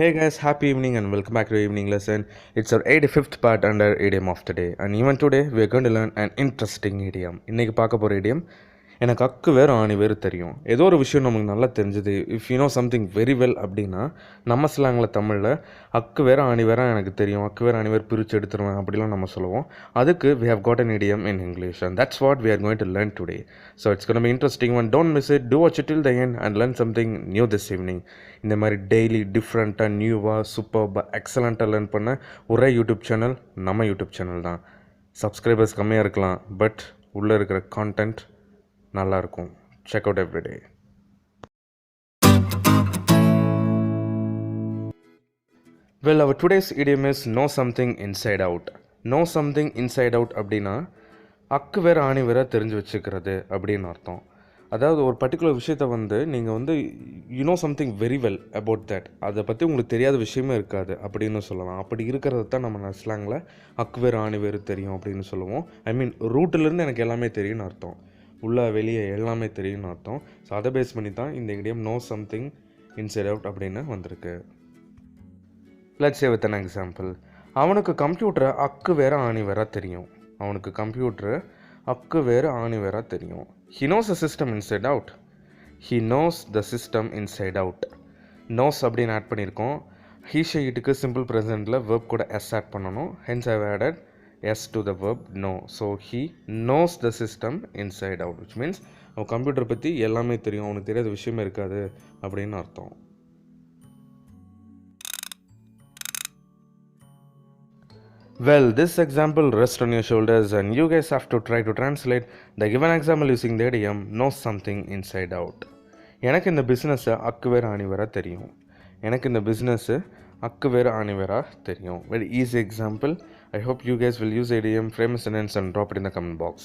Hey guys, happy evening and welcome back to the evening lesson. It's our 85th part under idiom of the day. And even today, we are going to learn an interesting idiom. இன்னைக்கு பார்க்க போகிற idiom எனக்கு அக்கு வேறு ஆணி வேறு தெரியும். ஏதோ ஒரு விஷயம் நமக்கு நல்லா தெரிஞ்சது. If you know something very well அப்படின்னா நம்ம ஸ்லாங்கில் தமிழில் அக்கு வேறு ஆணி வேற எனக்கு தெரியும், அக்கு வேறு ஆணி வேறு பிரித்து எடுத்துருவேன் அப்படிலாம் நம்ம சொல்லுவோம். அதுக்கு we have got an idiom in English and that's what we are going to learn today. So it's going to be interesting one. Don't miss it. Do watch it till the end and learn something new this evening. இந்த மாதிரி daily டிஃப்ரெண்ட்டாக நியூவாக சூப்பர்பாக எக்ஸலண்ட்டாக learn பண்ண ஒரே YouTube channel நம்ம YouTube channel தான். Subscribers கம்மியாக இருக்கலாம், பட் உள்ளே இருக்கிற கான்டென்ட் நல்லாயிருக்கும். Check out every day. Well, our today's idiom is know something inside out. Know something inside out அப்படின்னா அக்கு வேறு ஆணி வேற தெரிஞ்சு வச்சுக்கிறது அப்படின்னு அர்த்தம். அதாவது ஒரு பர்டிகுலர் விஷயத்தை நீங்கள் you know something very well about that, அதை பற்றி உங்களுக்கு தெரியாத விஷயமே இருக்காது அப்படின்னு சொல்லலாம். அப்படி இருக்கிறது தான் நம்ம ஸ்லாங்கில் அக்கு வேறு ஆணி வேறு தெரியும் அப்படின்னு சொல்லுவோம். ஐ மீன் ரூட்டிலேருந்து எனக்கு எல்லாமே தெரியும்னு அர்த்தம், உள்ளே வெளியே எல்லாமே தெரியும்னு அர்த்தம். ஸோ அதை பேஸ் பண்ணி தான் இந்த இடியம் நோ சம்திங் இன்சைட் அவுட் அப்படின்னு வந்திருக்கு. Let's say with an example. அவனுக்கு கம்ப்யூட்டரை அக்கு வேறு ஆணி வேற தெரியும். அவனுக்கு கம்ப்யூட்டரு அக்கு வேறு ஆணி வேற தெரியும். He knows the system inside out. He knows the system inside out. knows அப்படின்னு ஆட் பண்ணியிருக்கோம். he she itக்கு சிம்பிள் ப்ரெசென்ட்டில் verb கூட s ஆட் பண்ணணும். hence I have added s to the verb know. so he knows the system inside out, which means அவன் computer பற்றி எல்லாமே தெரியும், அவனுக்கு தெரியாத விஷயமே இருக்காது அப்படின்னு அர்த்தம். Well, this example rests on your shoulders and you guys have to try to translate the given example using the idiom knows something inside out. எனக்கு இந்த பிஸ்னஸை அக்கு வேறு ஆணி வேற தெரியும். எனக்கு இந்த பிஸ்னஸ்ஸு அக்கு வேறு ஆணி வேற தெரியும். Very easy example. I hope you guys will use the idiom, famous sentence and drop it in the comment box.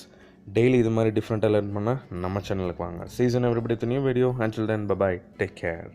Daily இது மாதிரி டிஃப்ரெண்ட்டாக லேர்ன் பண்ண நம்ம சேனலுக்கு வாங்க. See you soon everybody with a new video. Until then, bye bye. Take care.